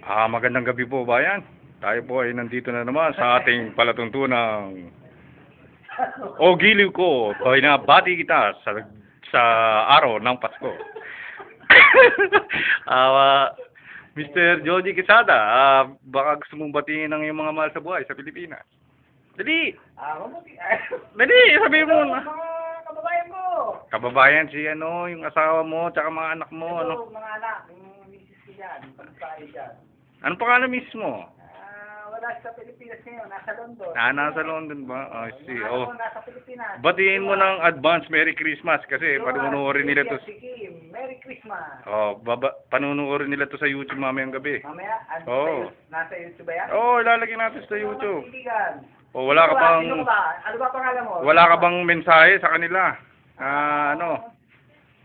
Magandang gabi po, bayan. Tayo po ay nandito na naman sa ating palatuntunang o giliw ko. Binabati kita sa araw ng Pasko. Mr. Joji Quesada, baka gusto mong batiin ng iyong mga mahal sa buhay sa Pilipinas. Dali! Dali, sabihin mo na. Mga kababayan ko. Kababayan, yung asawa mo, tsaka mga anak mo, Ito, ano? mga anak, yung misis ko dyan, yung pagkain dyan. Ano pangalan mismo? Wala sa Pilipinas ngayon, nasa London. Nasa London ba? See, Mga anak ko nasa Pilipinas. Batiin mo ng advance Merry Christmas kasi panunuorin nila to. Merry Christmas. Panunuorin nila to sa YouTube mamayang gabi. Mamaya, nasa YouTube ba yan? Ilalagay natin sa YouTube. Kaibigan. Wala ka bang Sino ba? Ano ba pangalan mo? wala ka bang mensahe sa kanila?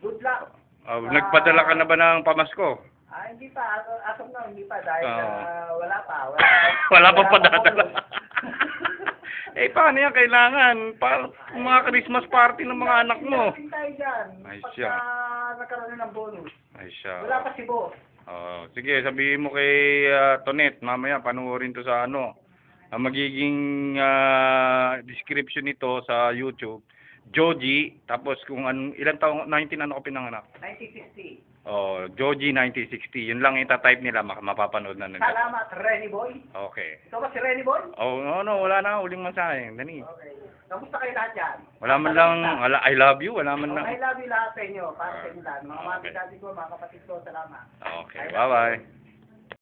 Good luck. Nagpadala ka na ba ng pamasko? Hindi pa. As of now, hindi pa. Dahil wala pa. Wala pa padadala. Paano yan? Kailangan. Mga Christmas party ng mga anak mo. Tayo dyan. Ay, Pagka siya. nagkaroon ng bonus. Ay siya. Wala pa si boss. Sige, sabihin mo kay Tonet, mamaya panuorin to sa ang magiging description nito sa YouTube. Joji, tapos kung ilang taong, 19 ano ko pinanganak? 1960. Joji 1960. Yun lang ita-type nila, mapapanood na nila. Salamat, Renny Boy. Okay. Ikaw ba si Renny Boy? Wala na, uling mensahe. Dani. Okay. Kamusta kayo lahat dyan? Wala man lang, I love you, wala man lang. I love you lahat sa inyo, para sa inyo lahat. Mga mati ko, mga kapatid ko, salamat. Okay, bye-bye.